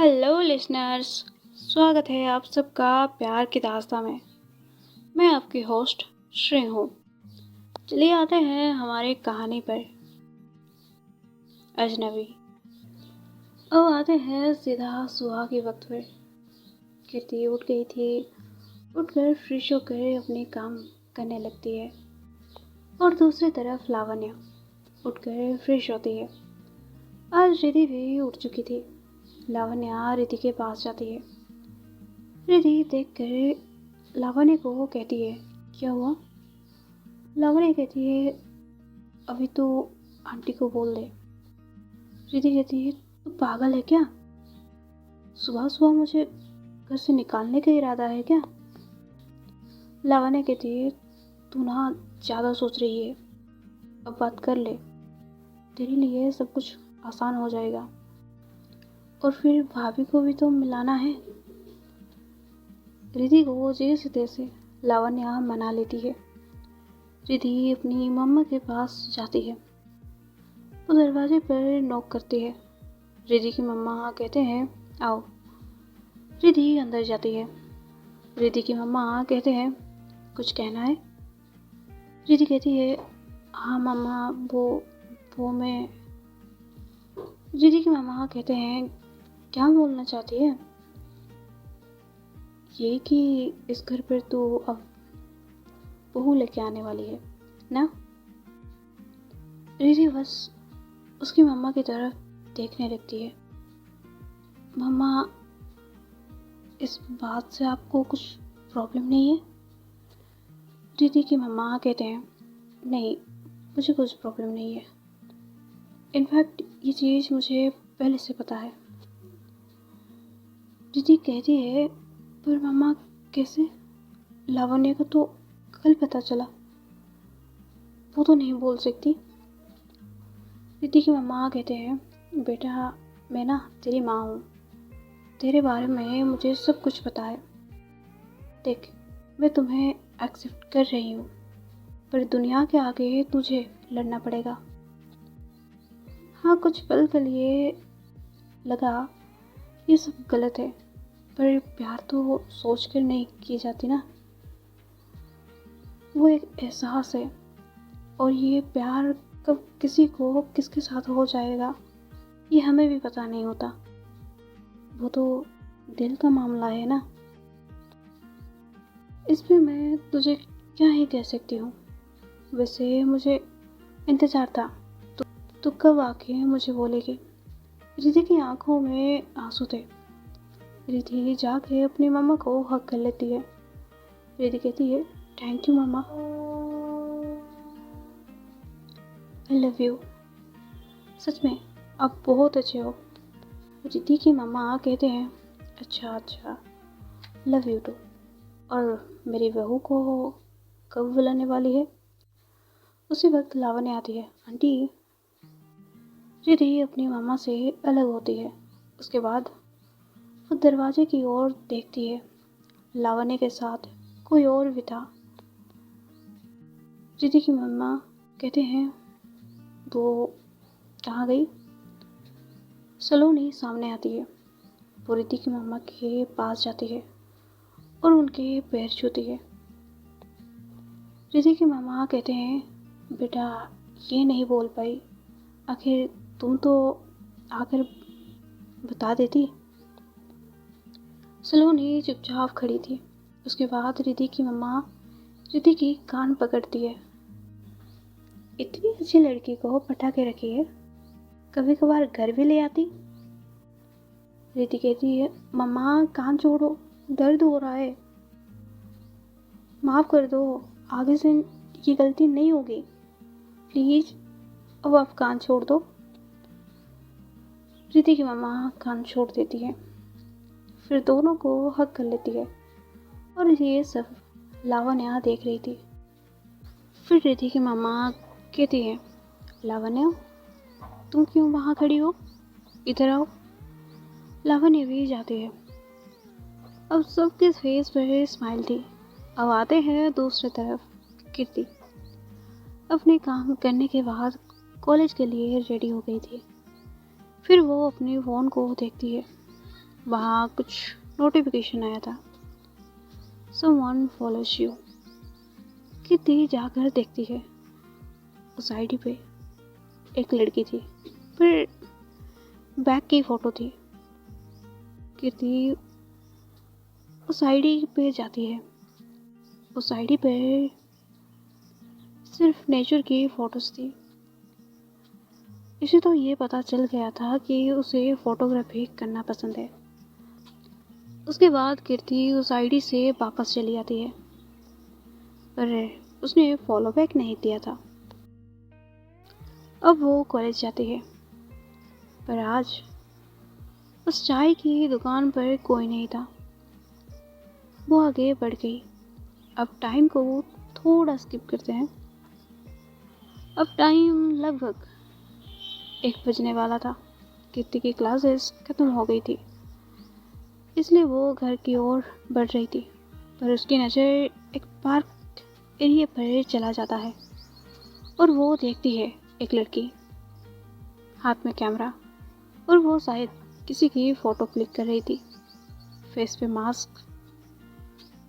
Hello listeners. स्वागत है आप सबका प्यार की दास्तां में। मैं आपकी होस्ट श्रेय हूँ। चलिए आते हैं हमारी कहानी पर। अजनबी। अब आते हैं सीधा सुबह के वक्त पर। कीर्ति उठ गई थी। उठकर फ्रेश होकर अपने काम करने लगती है और दूसरी तरफ लावण्य उठकर फ्रेश होती है। आज रिधि भी उठ चुकी थी। लावण्य रिधि के पास जाती है। रिधि देखकर लावण्य को कहती है, क्या हुआ? लावण्य कहती है, अभी तो आंटी को बोल दे। रिधि कहती है, तू पागल है क्या? सुबह सुबह मुझे घर से निकालने का इरादा है क्या? लावण्य कहती है, तू ना ज़्यादा सोच रही है। अब बात कर ले, तेरे लिए सब कुछ आसान हो जाएगा। और फिर भाभी को भी तो मिलाना है। रिधि को जैसे तैसे लावण्य मना लेती है। रिधि अपनी मम्मा के पास जाती है। वो दरवाजे पर नॉक करती है। रिधि की मम्मा कहते हैं, आओ। रिधि अंदर जाती है। रिधि की मम्मा कहते हैं, कुछ कहना है? रिधि कहती है, हाँ मम्मा, वो मैं। रिधि की मम्मा कहते हैं, क्या बोलना चाहती है? ये कि इस घर पर तो अब बहू लेके आने वाली है ना? रिधि बस उसकी मम्मा की तरफ देखने लगती है। मम्मा, इस बात से आपको कुछ प्रॉब्लम नहीं है? रिधि की मम्मा कहते हैं, नहीं, मुझे कुछ प्रॉब्लम नहीं है। इनफैक्ट ये चीज़ मुझे पहले से पता है। रिधि कहती है, पर मम्मा कैसे? लावण्य को तो कल पता चला, वो तो नहीं बोल सकती। रिधि की मम्मा कहते हैं, बेटा, मैं ना तेरी माँ हूँ। तेरे बारे में मुझे सब कुछ पता है। देख, मैं तुम्हें एक्सेप्ट कर रही हूँ, पर दुनिया के आगे तुझे लड़ना पड़ेगा। हाँ, कुछ पल के लिए लगा ये सब गलत है, पर प्यार तो सोच कर नहीं की जाती ना। वो एक एहसास है, और ये प्यार कब किसी को किसके साथ हो जाएगा ये हमें भी पता नहीं होता। वो तो दिल का मामला है ना। इसमें मैं तुझे क्या ही कह सकती हूँ। वैसे मुझे इंतज़ार था, तो कब आके मुझे बोलेगी। रिधि की आंखों में आंसू थे। रिधि जाके अपनी मम्मा को हक कर लेती है। रिधि कहती है, thank you mamma, I love you. सच में आप बहुत अच्छे हो। रिधि की मम्मा कहते हैं, अच्छा, लव यू टू। और मेरी बहू को कब बुलाने वाली है? उसी वक्त लावण्य आती है। आंटी। रिधि अपनी मम्मा से अलग होती है। उसके बाद वो दरवाजे की ओर देखती है। लावण्य के साथ कोई और भी था। रिधि की मम्मा कहते हैं, वो कहाँ गई? सलोनी सामने आती है। वो रिधि की मम्मा के पास जाती है और उनके पैर छूती है। रिधि की मम्मा कहते हैं, बेटा, ये नहीं बोल पाई, आखिर तुम तो आकर बता देती। सलोनी चुपचाप खड़ी थी। उसके बाद रिधि की मम्मा रिधि की कान पकड़ती है। इतनी अच्छी लड़की को पटा के रखी है, कभी कभार घर भी ले आती। रिधि कहती है, मम्मा कान छोड़ो, दर्द हो रहा है, माफ़ कर दो, आगे से ये गलती नहीं होगी, प्लीज़ अब आप कान छोड़ दो। रिधि की मम्मा कान छोड़ देती है, फिर दोनों को हक कर लेती है, और ये सब लावण्य देख रही थी। फिर रिधि की मम्मा कहती है, लावण्य, तुम क्यों वहाँ खड़ी हो? इधर आओ। लावण्य भी जाती है। अब सबके फेस पर स्माइल थी। अब आते हैं दूसरी तरफ। कीर्ति अपने काम करने के बाद कॉलेज के लिए रेडी हो गई थी। फिर वो अपने फ़ोन को देखती है। वहाँ कुछ नोटिफिकेशन आया था, समवन फॉलोज यू। कीर्ति जाकर देखती है, उस आईडी पे एक लड़की थी, पर बैग की फ़ोटो थी। कीर्ति उस आईडी पे जाती है। उस आईडी पे सिर्फ नेचर की फ़ोटोज़ थी। इसे तो ये पता चल गया था कि उसे फ़ोटोग्राफी करना पसंद है। उसके बाद कीर्ति उस आईडी से वापस चली आती है, पर उसने फॉलो बैक नहीं दिया था। अब वो कॉलेज जाती है, पर आज उस चाय की दुकान पर कोई नहीं था। वो आगे बढ़ गई। अब टाइम को थोड़ा स्किप करते हैं। अब टाइम लगभग 1 बजने वाला था। कीर्ति की क्लासेस ख़त्म हो गई थी, इसलिए वो घर की ओर बढ़ रही थी, पर उसकी नज़र एक पार्क एरिया पर चला जाता है और वो देखती है एक लड़की, हाथ में कैमरा, और वो शायद किसी की फ़ोटो क्लिक कर रही थी, फेस पे मास्क।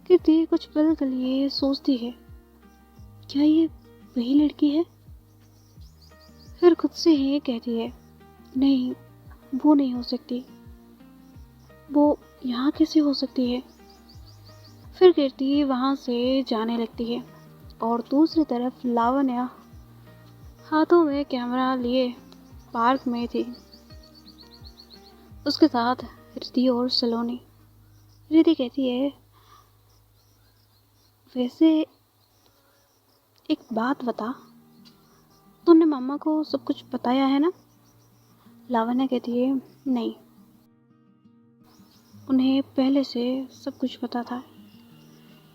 कीर्ति कुछ पल के लिए सोचती है, क्या ये वही लड़की है? फिर खुद से ही कहती है, नहीं, वो नहीं हो सकती। वो यहाँ कैसे हो सकती है? फिर कीर्ति वहाँ से जाने लगती है और दूसरी तरफ लावण्या हाथों में कैमरा लिए पार्क में थी। उसके साथ रिद्धि और सलोनी। रिद्धि कहती है, वैसे एक बात बता, तूने मम्मा को सब कुछ बताया है ना? लावण्या कहती है, नहीं, उन्हें पहले से सब कुछ पता था।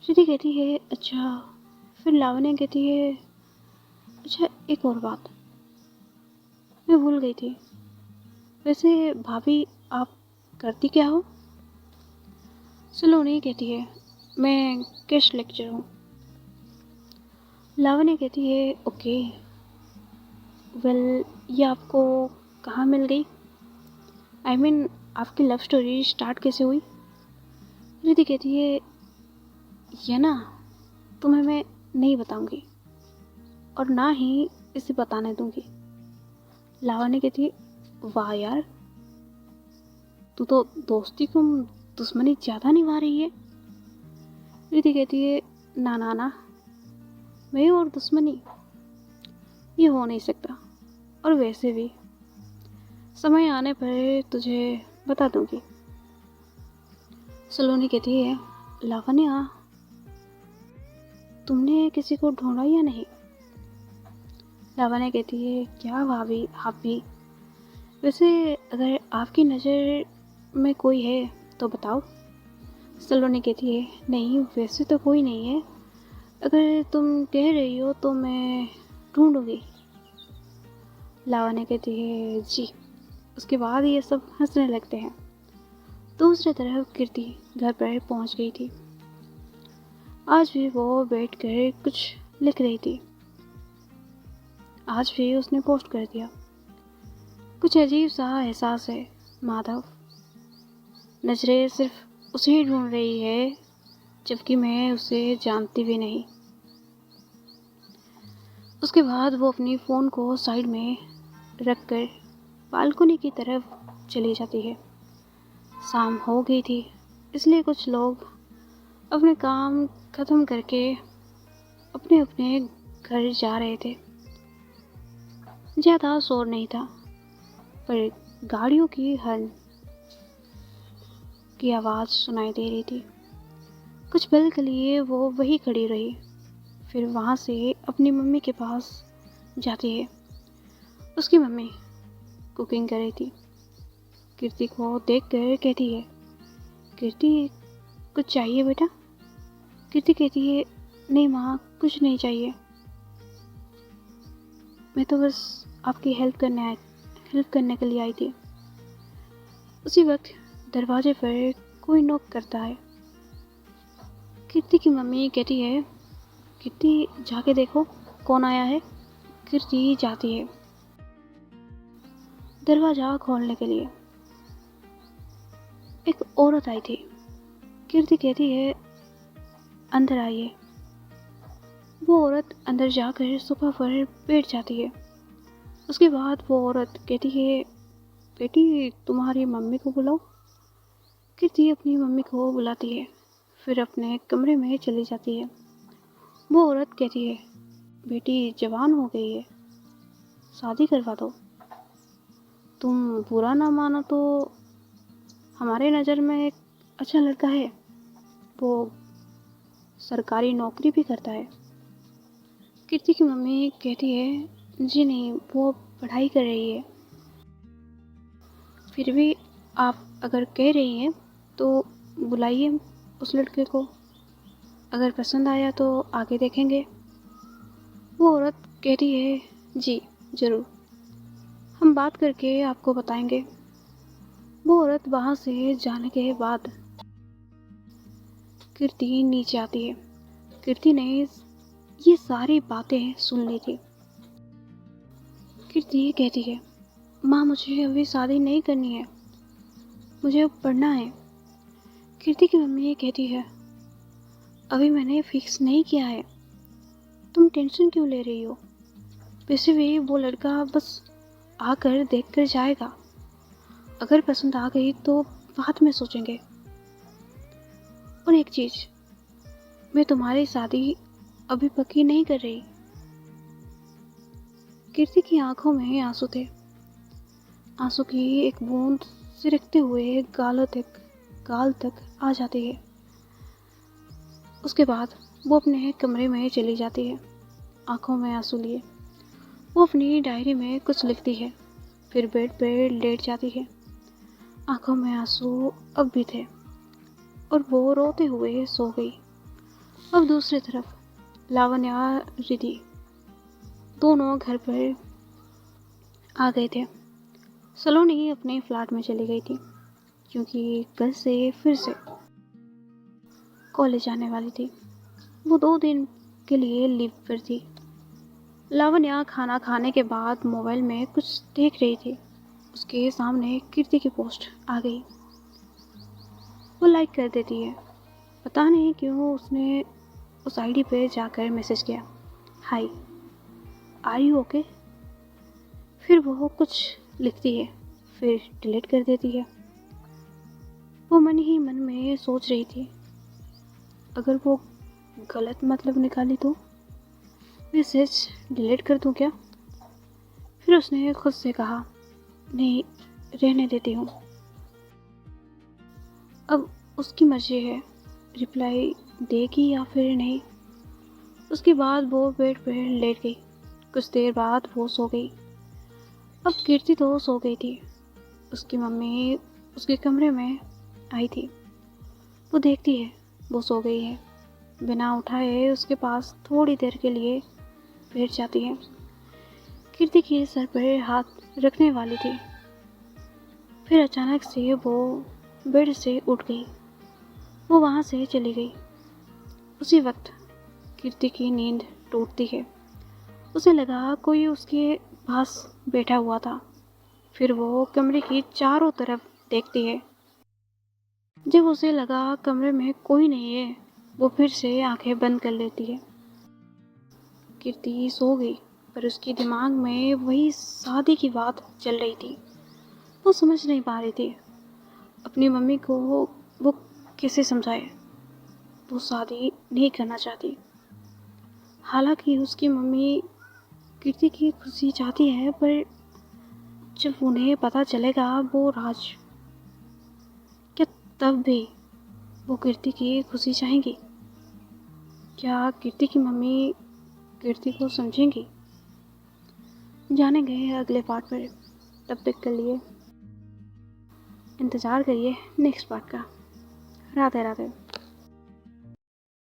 रिद्धि कहती है, अच्छा। फिर लावण्या कहती है, अच्छा, एक और बात मैं भूल गई थी, वैसे भाभी आप करती क्या हो? सलोनी कहती है, मैं गेस्ट लेक्चर हूँ। लावण्या कहती है, ओके, वेल, ये आपको कहाँ मिल गई? आई मीन आपकी लव स्टोरी स्टार्ट कैसे हुई? रिद्धि कहती है, ये ना तुम्हें मैं नहीं बताऊंगी और ना ही इसे बताने दूंगी। लावण्या कहती है, वाह यार, तू तो दोस्ती को दुश्मनी ज़्यादा निभा रही है। रिद्धि कहती है, ना ना ना, मैं और दुश्मनी ये हो नहीं सकता, और वैसे भी समय आने पर तुझे बता दूंगी। सलोनी कहती है, लावण्या, तुमने किसी को ढूंढा या नहीं? लावण्या कहती है, क्या भाभी, आप भी? वैसे अगर आपकी नज़र में कोई है तो बताओ। सलोनी कहती है, नहीं, वैसे तो कोई नहीं है, अगर तुम कह रही हो तो मैं ढूंढूंगी। लावण्या कहती है, जी। उसके बाद ये सब हंसने लगते हैं। दूसरी तरफ कीर्ति घर पर पहुंच गई थी। आज भी वो बैठकर कुछ लिख रही थी। आज भी उसने पोस्ट कर दिया। कुछ अजीब सा एहसास है, माधव। नजरें सिर्फ उसे ही ढूंढ रही है, जबकि मैं उसे जानती भी नहीं। उसके बाद वो अपनी फ़ोन को साइड में रखकर बालकनी की तरफ चली जाती है। शाम हो गई थी, इसलिए कुछ लोग अपने काम ख़त्म करके अपने अपने घर जा रहे थे। ज़्यादा शोर नहीं था, पर गाड़ियों की हॉर्न की आवाज़ सुनाई दे रही थी। कुछ पल के लिए वो वहीं खड़ी रही, फिर वहाँ से अपनी मम्मी के पास जाती है। उसकी मम्मी कुकिंग कर रही थी। कीर्ति को देखकर कहती है, कीर्ति, कुछ चाहिए बेटा? कीर्ति कहती है, नहीं माँ, कुछ नहीं चाहिए, मैं तो बस आपकी हेल्प करने के लिए आई थी। उसी वक्त दरवाजे पर कोई नॉक करता है। कीर्ति की मम्मी कहती है, कीर्ति, जाके देखो कौन आया है। कीर्ति जाती है दरवाज़ा खोलने के लिए। एक औरत आई थी। कीर्ति कहती है अंदर आइए। वो औरत अंदर जाकर सोफा पर बैठ जाती है। उसके बाद वो औरत कहती है बेटी तुम्हारी मम्मी को बुलाओ। कीर्ति अपनी मम्मी को बुलाती है, फिर अपने कमरे में चली जाती है। वो औरत कहती है बेटी जवान हो गई है, शादी करवा दो। तुम बुरा ना मानो तो हमारे नज़र में एक अच्छा लड़का है, वो सरकारी नौकरी भी करता है। कीर्ति की मम्मी कहती है जी नहीं, वो पढ़ाई कर रही है। फिर भी आप अगर कह रही हैं तो बुलाइए उस लड़के को, अगर पसंद आया तो आगे देखेंगे। वो औरत कहती है जी ज़रूर, हम बात करके आपको बताएंगे। वो औरत वहाँ से जाने के बाद कीर्ति नीचे आती है। कीर्ति ने ये सारी बातें सुन ली थी। कीर्ति कहती है माँ मुझे अभी शादी नहीं करनी है, मुझे अब पढ़ना है। कीर्ति की मम्मी कहती है अभी मैंने फिक्स नहीं किया है, तुम टेंशन क्यों ले रही हो? वैसे भी वो लड़का बस आकर देख कर जाएगा, अगर पसंद आ गई तो बाद में सोचेंगे। और एक चीज़, मैं तुम्हारी शादी अभी पक्की नहीं कर रही। कीर्ति की आंखों में आंसू थे। आंसू की एक बूंद सिरकते हुए गाल तक आ जाती है। उसके बाद वो अपने कमरे में चली जाती है, आंखों में आंसू लिए। वो अपनी डायरी में कुछ लिखती है, फिर बेड पर लेट जाती है। आंखों में आंसू अब भी थे और वो रोते हुए सो गई। अब दूसरी तरफ लावण्या रिधि दोनों घर पर आ गए थे। सलोनी अपने फ्लैट में चली गई थी क्योंकि कल से फिर से कॉलेज आने वाली थी। वो 2 दिन के लिए लीव पर थी। लावण्या खाना खाने के बाद मोबाइल में कुछ देख रही थी। उसके सामने कीर्ति की पोस्ट आ गई। वो लाइक कर देती है। पता नहीं क्यों उसने उस आईडी पे जाकर मैसेज किया हाय आर यू ओके। फिर वो कुछ लिखती है, फिर डिलीट कर देती है। वो मन ही मन में सोच रही थी अगर वो गलत मतलब निकाली तो मैसेज डिलीट कर दूं क्या। फिर उसने खुद से कहा नहीं, रहने देती हूँ। अब उसकी मर्जी है रिप्लाई देगी या फिर नहीं। उसके बाद वो बेड पर लेट गई। कुछ देर बाद वो सो गई। अब कीर्ति तो सो गई थी। उसकी मम्मी उसके कमरे में आई थी। वो देखती है वो सो गई है। बिना उठाए उसके पास थोड़ी देर के लिए बैठ जाती है। कीर्ति के सर पर हाथ रखने वाली थी, फिर अचानक से वो बेड से उठ गई। वो वहाँ से चली गई। उसी वक्त कीर्ति की नींद टूटती है। उसे लगा कोई उसके पास बैठा हुआ था। फिर वो कमरे की चारों तरफ देखती है। जब उसे लगा कमरे में कोई नहीं है, वो फिर से आंखें बंद कर लेती है। कीर्ति सो गई, पर उसके दिमाग में वही शादी की बात चल रही थी। वो समझ नहीं पा रही थी अपनी मम्मी को वो कैसे समझाए। वो शादी नहीं करना चाहती। हालांकि उसकी मम्मी कीर्ति की खुशी चाहती है, पर जब उन्हें पता चलेगा वो राज, क्या तब भी वो कीर्ति की खुशी चाहेंगी? क्या कीर्ति की मम्मी कीर्ति को समझेंगी? जानेंगे अगले पार्ट पर। तब तक के लिए इंतज़ार करिए नेक्स्ट पार्ट का। राधे राधे।